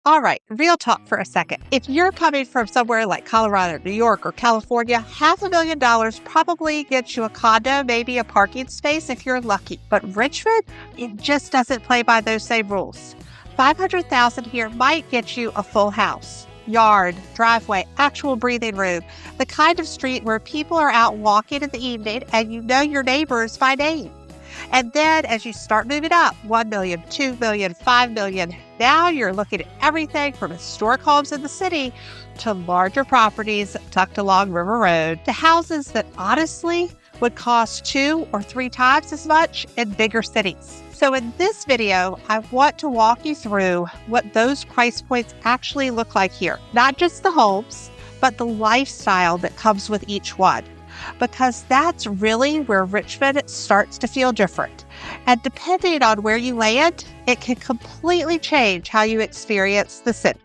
All right, real talk for a second. If you're coming from somewhere like Colorado, New York, or California, $500,000 probably gets you a condo, maybe a parking space if you're lucky. But Richmond, it just doesn't play by those same rules. $500,000 here might get you a full house, yard, driveway, actual breathing room, the kind of street where people are out walking in the evening and you know your neighbors by name. And then as you start moving up, $1 million, $2 million, $5 million, now you're looking at everything from historic homes in the city to larger properties tucked along River Road to houses that honestly would cost 2 or 3 times as much in bigger cities. So in this video, I want to walk you through what those price points actually look like here. Not just the homes, but the lifestyle that comes with each one. Because that's really where Richmond starts to feel different. And depending on where you land, it can completely change how you experience the city.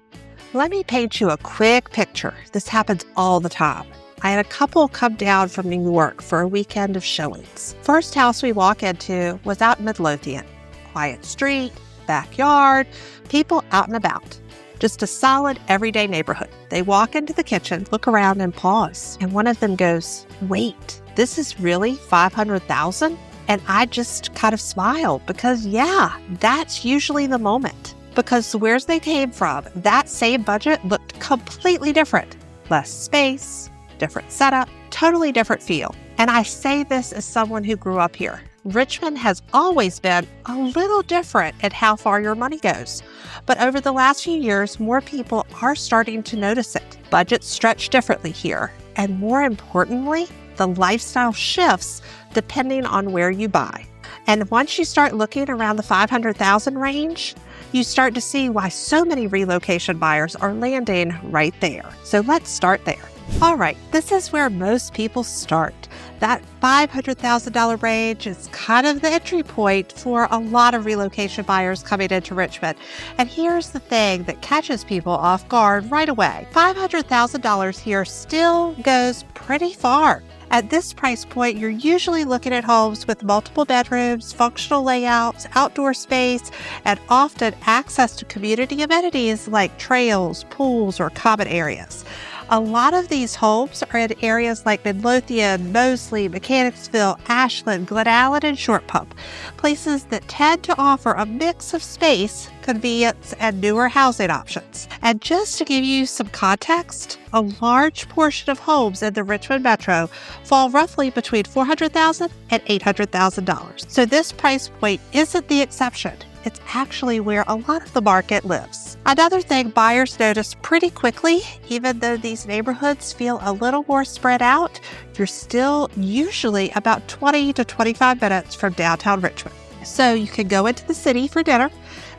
Let me paint you a quick picture. This happens all the time. I had a couple come down from New York for a weekend of showings. First house we walk into was out in Midlothian. Quiet street, backyard, people out and about. Just a solid everyday neighborhood. They walk into the kitchen, look around and pause. And one of them goes, "Wait, this is really $500,000?" And I just kind of smiled because yeah, that's usually the moment. Because where they came from, that same budget looked completely different. Less space, different setup, totally different feel. And I say this as someone who grew up here. Richmond has always been a little different at how far your money goes. But over the last few years, more people are starting to notice it. Budgets stretch differently here. And more importantly, the lifestyle shifts depending on where you buy. And once you start looking around the $500,000 range, you start to see why so many relocation buyers are landing right there. So let's start there. All right, this is where most people start. That $500,000 range is kind of the entry point for a lot of relocation buyers coming into Richmond. And here's the thing that catches people off guard right away. $500,000 here still goes pretty far. At this price point, you're usually looking at homes with multiple bedrooms, functional layouts, outdoor space, and often access to community amenities like trails, pools, or common areas. A lot of these homes are in areas like Midlothian, Moseley, Mechanicsville, Ashland, Glen Allen, and Short Pump, places that tend to offer a mix of space, convenience, and newer housing options. And just to give you some context, a large portion of homes in the Richmond metro fall roughly between $400,000 and $800,000. So this price point isn't the exception. It's actually where a lot of the market lives. Another thing buyers notice pretty quickly, even though these neighborhoods feel a little more spread out, you're still usually about 20 to 25 minutes from downtown Richmond. So you can go into the city for dinner,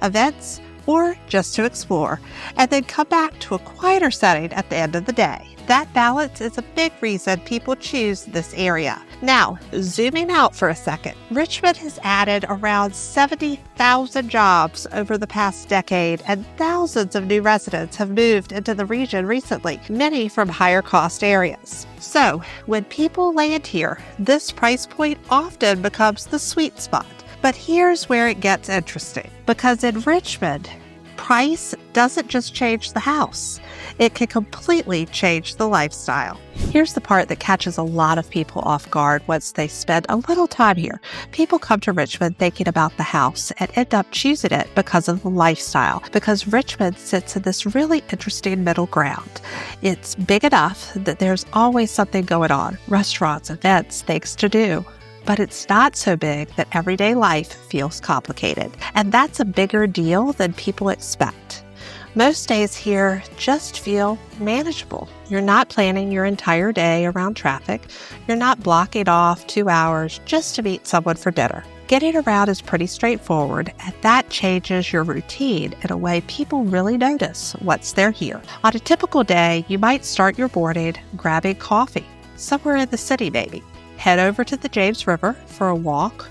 events, or just to explore, and then come back to a quieter setting at the end of the day. That balance is a big reason people choose this area. Now, zooming out for a second, Richmond has added around 70,000 jobs over the past decade, and thousands of new residents have moved into the region recently, many from higher cost areas. So, when people land here, this price point often becomes the sweet spot. But here's where it gets interesting, because in Richmond, price doesn't just change the house. It can completely change the lifestyle. Here's the part that catches a lot of people off guard once they spend a little time here. People come to Richmond thinking about the house and end up choosing it because of the lifestyle, because Richmond sits in this really interesting middle ground. It's big enough that there's always something going on, restaurants, events, things to do. But it's not so big that everyday life feels complicated. And that's a bigger deal than people expect. Most days here just feel manageable. You're not planning your entire day around traffic. You're not blocking off 2 hours just to meet someone for dinner. Getting around is pretty straightforward, and that changes your routine in a way people really notice once they're here. On a typical day, you might start your morning grabbing coffee, somewhere in the city maybe. Head over to the James River for a walk,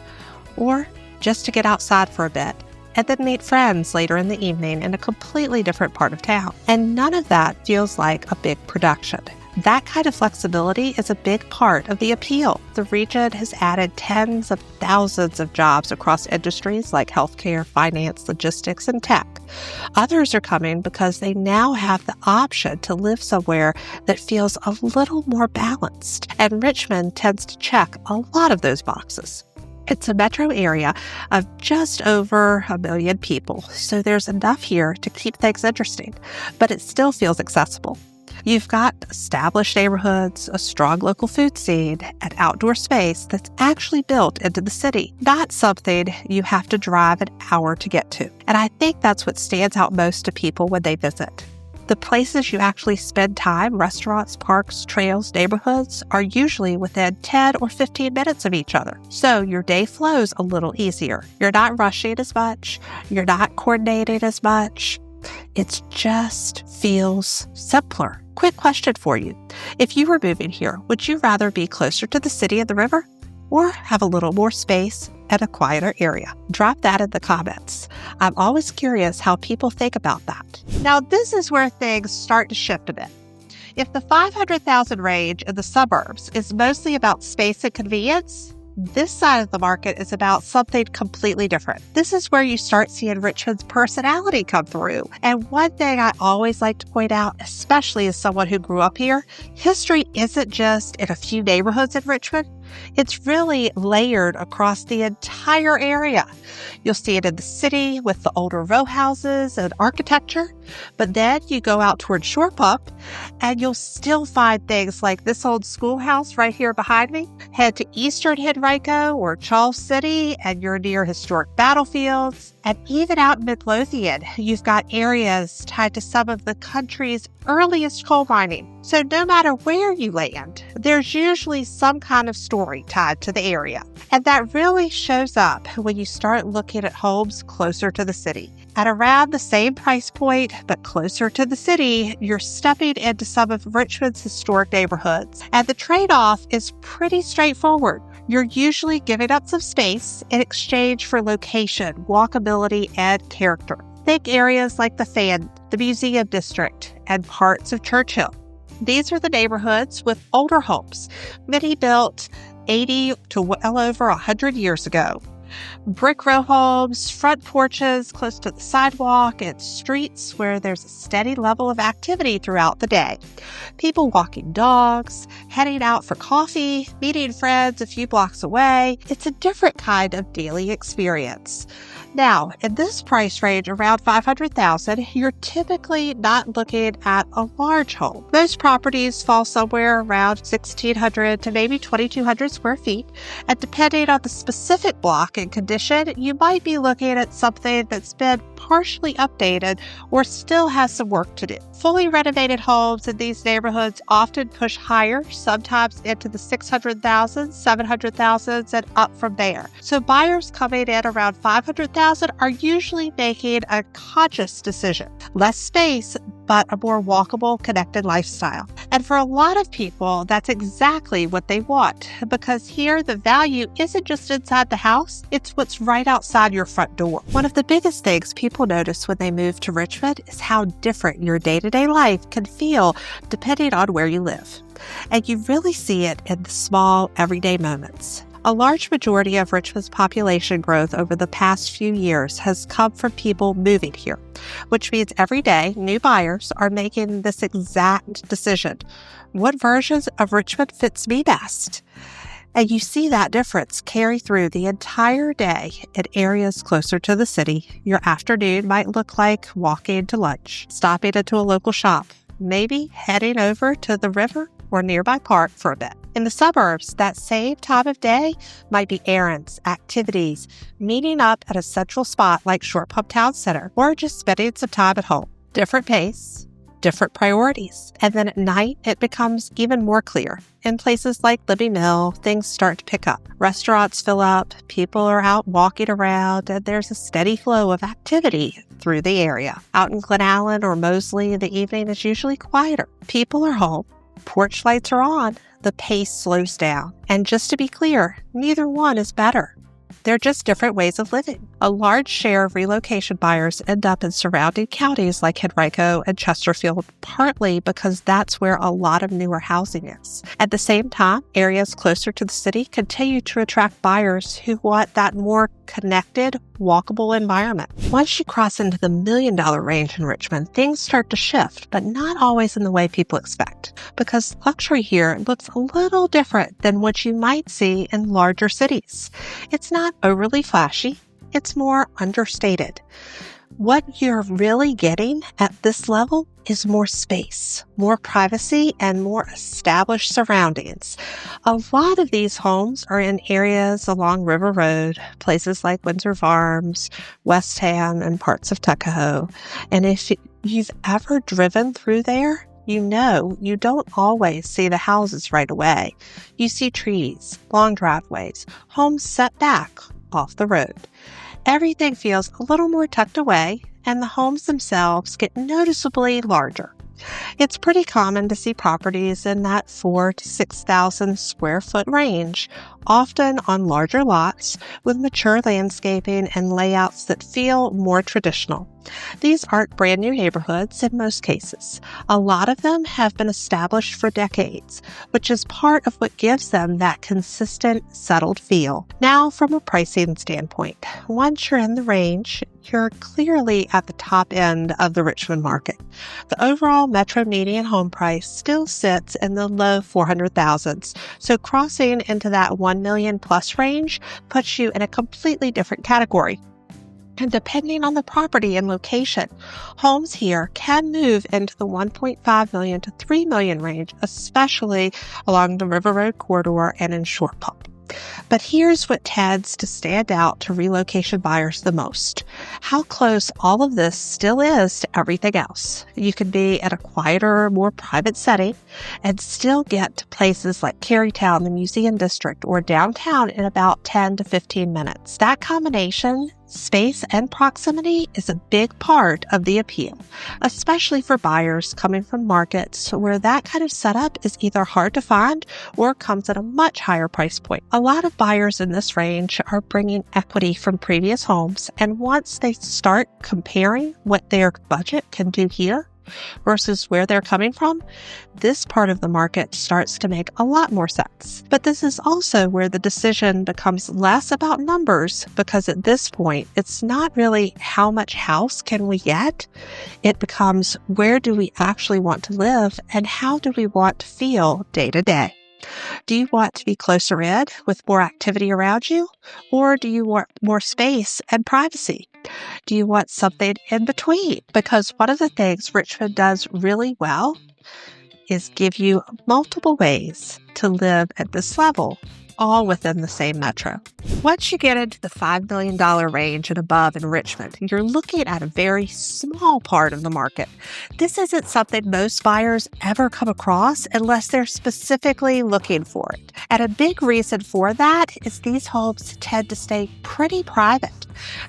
or just to get outside for a bit, and then meet friends later in the evening in a completely different part of town. And none of that feels like a big production. That kind of flexibility is a big part of the appeal. The region has added tens of thousands of jobs across industries like healthcare, finance, logistics, and tech. Others are coming because they now have the option to live somewhere that feels a little more balanced, and Richmond tends to check a lot of those boxes. It's a metro area of just over 1 million people, so there's enough here to keep things interesting, but it still feels accessible. You've got established neighborhoods, a strong local food scene, and outdoor space that's actually built into the city, not something you have to drive an hour to get to. And I think that's what stands out most to people when they visit. The places you actually spend time, restaurants, parks, trails, neighborhoods, are usually within 10 or 15 minutes of each other. So your day flows a little easier. You're not rushing as much. You're not coordinating as much. It just feels simpler. Quick question for you. If you were moving here, would you rather be closer to the city and the river or have a little more space and a quieter area? Drop that in the comments. I'm always curious how people think about that. Now, this is where things start to shift a bit. If the 500,000 range in the suburbs is mostly about space and convenience, this side of the market is about something completely different. This is where you start seeing Richmond's personality come through. And one thing I always like to point out, especially as someone who grew up here, history isn't just in a few neighborhoods in Richmond. It's really layered across the entire area. You'll see it in the city with the older row houses and architecture, but then you go out toward Shore Pump and you'll still find things like this old schoolhouse right here behind me. Head to Eastern Henrico or Charles City and you're near historic battlefields. And even out in Midlothian, you've got areas tied to some of the country's earliest coal mining. So no matter where you land, there's usually some kind of story tied to the area. And that really shows up when you start looking at homes closer to the city. At around the same price point, but closer to the city, you're stepping into some of Richmond's historic neighborhoods. And the trade-off is pretty straightforward. You're usually giving up some space in exchange for location, walkability, and character. Think areas like the Fan, the Museum District, and parts of Churchill. These are the neighborhoods with older homes, many built 80 to well over 100 years ago. Brick row homes, front porches close to the sidewalk, and streets where there's a steady level of activity throughout the day. People walking dogs, heading out for coffee, meeting friends a few blocks away. It's a different kind of daily experience. Now, in this price range around $500,000, you're typically not looking at a large home. Most properties fall somewhere around 1,600 to maybe 2,200 square feet, and depending on the specific block and condition, you might be looking at something that's been partially updated or still has some work to do. Fully renovated homes in these neighborhoods often push higher, sometimes into the 600,000, 700,000, and up from there. So buyers coming in around 500,000 are usually making a conscious decision. Less space, but a more walkable, connected lifestyle. And for a lot of people, that's exactly what they want, because here the value isn't just inside the house, it's what's right outside your front door. One of the biggest things people notice when they move to Richmond is how different your day-to-day life can feel depending on where you live. And you really see it in the small, everyday moments. A large majority of Richmond's population growth over the past few years has come from people moving here, which means every day new buyers are making this exact decision. What versions of Richmond fits me best? And you see that difference carry through the entire day in areas closer to the city. Your afternoon might look like walking to lunch, stopping into a local shop, maybe heading over to the river or nearby park for a bit. In the suburbs, that same time of day might be errands, activities, meeting up at a central spot like Shore Pump Town Center, or just spending some time at home. Different pace, different priorities. And then at night, it becomes even more clear. In places like Libby Mill, things start to pick up. Restaurants fill up, people are out walking around, and there's a steady flow of activity through the area. Out in Glen Allen or Moseley, the evening is usually quieter. People are home, porch lights are on, the pace slows down. And just to be clear, neither one is better. They're just different ways of living. A large share of relocation buyers end up in surrounding counties like Henrico and Chesterfield, partly because that's where a lot of newer housing is. At the same time, areas closer to the city continue to attract buyers who want that more connected, walkable environment. Once you cross into the $1 million range in Richmond, things start to shift, but not always in the way people expect, because luxury here looks a little different than what you might see in larger cities. It's not overly flashy. It's more understated. What you're really getting at this level is more space, more privacy, and more established surroundings. A lot of these homes are in areas along River Road, places like Windsor Farms, West Ham, and parts of Tuckahoe. And if you've ever driven through there, you know you don't always see the houses right away. You see trees, long driveways, homes set back off the road. Everything feels a little more tucked away, and the homes themselves get noticeably larger. It's pretty common to see properties in that 4,000 to 6,000 square foot range, often on larger lots with mature landscaping and layouts that feel more traditional. These aren't brand new neighborhoods in most cases. A lot of them have been established for decades, which is part of what gives them that consistent, settled feel. Now, from a pricing standpoint, once you're in the range, you're clearly at the top end of the Richmond market. The overall metro median home price still sits in the low 400,000s, so crossing into that $1 million plus range puts you in a completely different category. And depending on the property and location, homes here can move into the $1.5 million to $3 million range, especially along the River Road corridor and in Short Pump. But here's what tends to stand out to relocation buyers the most: how close all of this still is to everything else. You can be at a quieter, more private setting and still get to places like Carytown, the Museum District, or downtown in about 10 to 15 minutes. That combination, space and proximity, is a big part of the appeal, especially for buyers coming from markets where that kind of setup is either hard to find or comes at a much higher price point. A lot of buyers in this range are bringing equity from previous homes, and once they start comparing what their budget can do here versus where they're coming from, this part of the market starts to make a lot more sense. But this is also where the decision becomes less about numbers, because at this point, it's not really how much house can we get. It becomes, where do we actually want to live and how do we want to feel day to day? Do you want to be closer in with more activity around you, or do you want more space and privacy? Do you want something in between? Because one of the things Richmond does really well is give you multiple ways to live at this level, all within the same metro. Once you get into the $5 million range and above in Richmond, you're looking at a very small part of the market. This isn't something most buyers ever come across unless they're specifically looking for it. And a big reason for that is these homes tend to stay pretty private.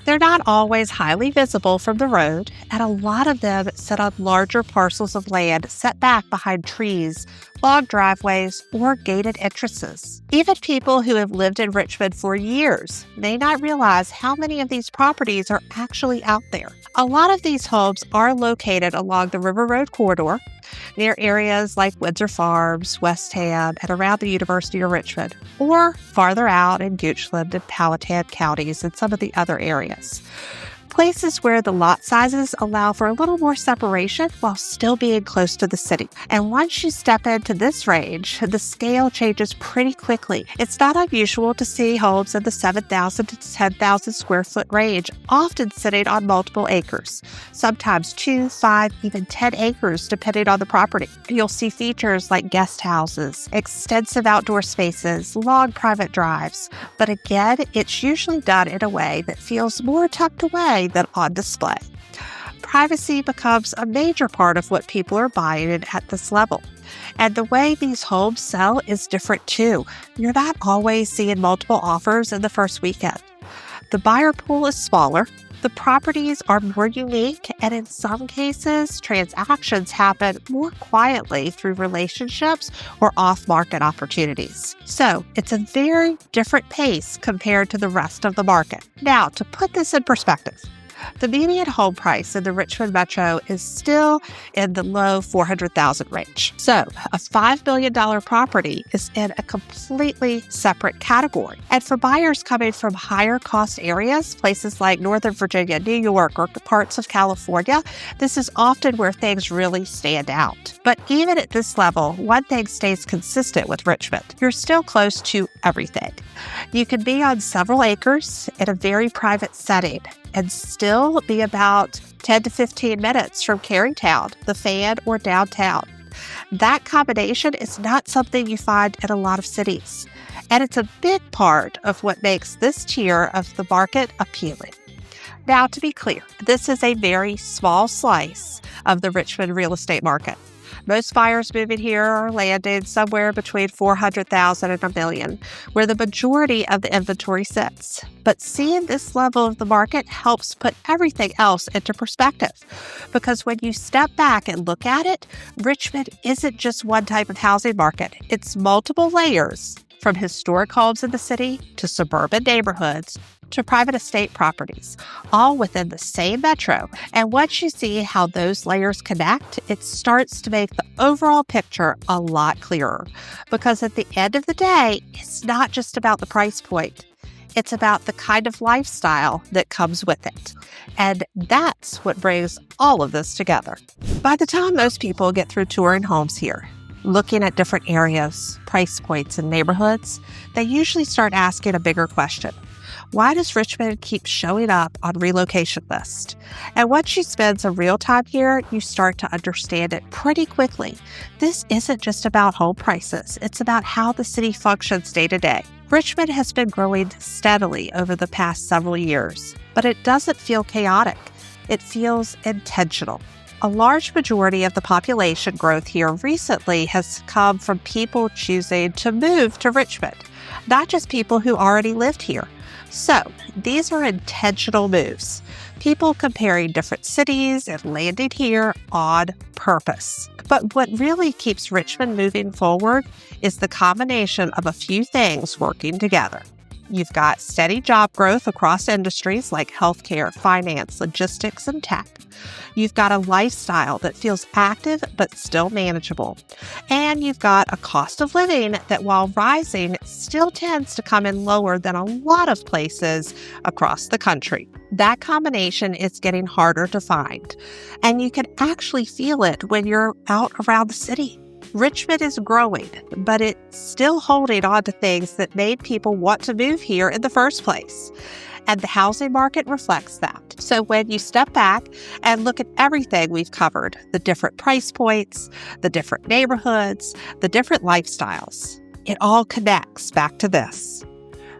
They're not always highly visible from the road, and a lot of them sit on larger parcels of land set back behind trees, long driveways, or gated entrances. Even people who have lived in Richmond for years may not realize how many of these properties are actually out there. A lot of these homes are located along the River Road corridor, near areas like Windsor Farms, West Ham, and around the University of Richmond, or farther out in Goochland and Powhatan counties and some of the other areas. Places where the lot sizes allow for a little more separation while still being close to the city. And once you step into this range, the scale changes pretty quickly. It's not unusual to see homes in the 7,000 to 10,000 square foot range, often sitting on multiple acres, sometimes 2, 5, even 10 acres, depending on the property. You'll see features like guest houses, extensive outdoor spaces, long private drives. But again, it's usually done in a way that feels more tucked away than on display. Privacy becomes a major part of what people are buying at this level. And the way these homes sell is different too. You're not always seeing multiple offers in the first weekend. The buyer pool is smaller, The properties are more unique, and in some cases, transactions happen more quietly through relationships or off-market opportunities. So it's a very different pace compared to the rest of the market. Now, to put this in perspective, the median home price in the Richmond metro is still in the low $400,000 range. So a $5 million property is in a completely separate category. And for buyers coming from higher cost areas, places like Northern Virginia, New York, or parts of California, this is often where things really stand out. But even at this level, one thing stays consistent with Richmond. You're still close to everything. You can be on several acres in a very private setting and still be about 10 to 15 minutes from Carytown, the Fan, or downtown. That combination is not something you find in a lot of cities, and it's a big part of what makes this tier of the market appealing. Now, to be clear, this is a very small slice of the Richmond real estate market. Most buyers moving here are landing somewhere between $400,000 and $1 million, where the majority of the inventory sits. But seeing this level of the market helps put everything else into perspective. Because when you step back and look at it, Richmond isn't just one type of housing market. It's multiple layers, from historic homes in the city to suburban neighborhoods to private estate properties, all within the same metro. And once you see how those layers connect, it starts to make the overall picture a lot clearer. Because at the end of the day, it's not just about the price point. It's about the kind of lifestyle that comes with it. And that's what brings all of this together. By the time most people get through touring homes here, looking at different areas, price points, and neighborhoods, they usually start asking a bigger question. Why does Richmond keep showing up on relocation lists? And once you spend some real time here, you start to understand it pretty quickly. This isn't just about home prices. It's about how the city functions day to day. Richmond has been growing steadily over the past several years, but it doesn't feel chaotic. It feels intentional. A large majority of the population growth here recently has come from people choosing to move to Richmond, not just people who already lived here. So these are intentional moves, people comparing different cities and landing here on purpose. But what really keeps Richmond moving forward is the combination of a few things working together. You've got steady job growth across industries like healthcare, finance, logistics, and tech. You've got a lifestyle that feels active but still manageable. And you've got a cost of living that, while rising, still tends to come in lower than a lot of places across the country. That combination is getting harder to find, and you can actually feel it when you're out around the city. Richmond is growing, but it's still holding on to things that made people want to move here in the first place. And the housing market reflects that. So when you step back and look at everything we've covered, the different price points, the different neighborhoods, the different lifestyles, it all connects back to this.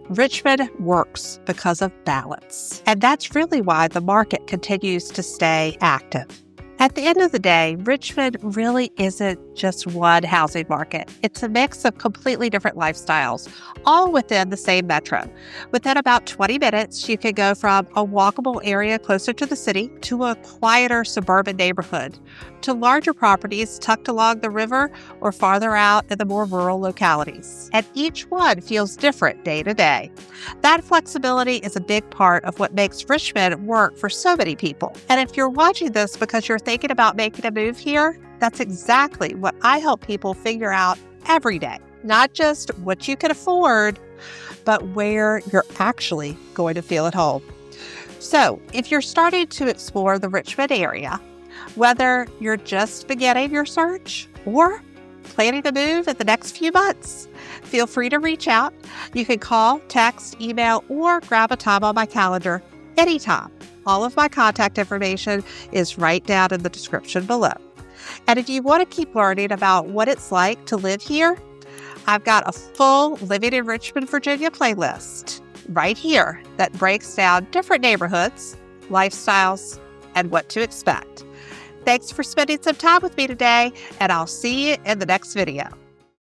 Richmond works because of balance. And that's really why the market continues to stay active. At the end of the day, Richmond really isn't just one housing market. It's a mix of completely different lifestyles, all within the same metro. Within about 20 minutes, you can go from a walkable area closer to the city to a quieter suburban neighborhood, to larger properties tucked along the river or farther out in the more rural localities. And each one feels different day to day. That flexibility is a big part of what makes Richmond work for so many people. And if you're watching this because you're thinking about making a move here, that's exactly what I help people figure out every day. Not just what you can afford, but where you're actually going to feel at home. So if you're starting to explore the Richmond area, whether you're just beginning your search or planning to move in the next few months, feel free to reach out. You can call, text, email, or grab a time on my calendar anytime. All of my contact information is right down in the description below. And if you want to keep learning about what it's like to live here, I've got a full Living in Richmond, Virginia playlist right here that breaks down different neighborhoods, lifestyles, and what to expect. Thanks for spending some time with me today, and I'll see you in the next video.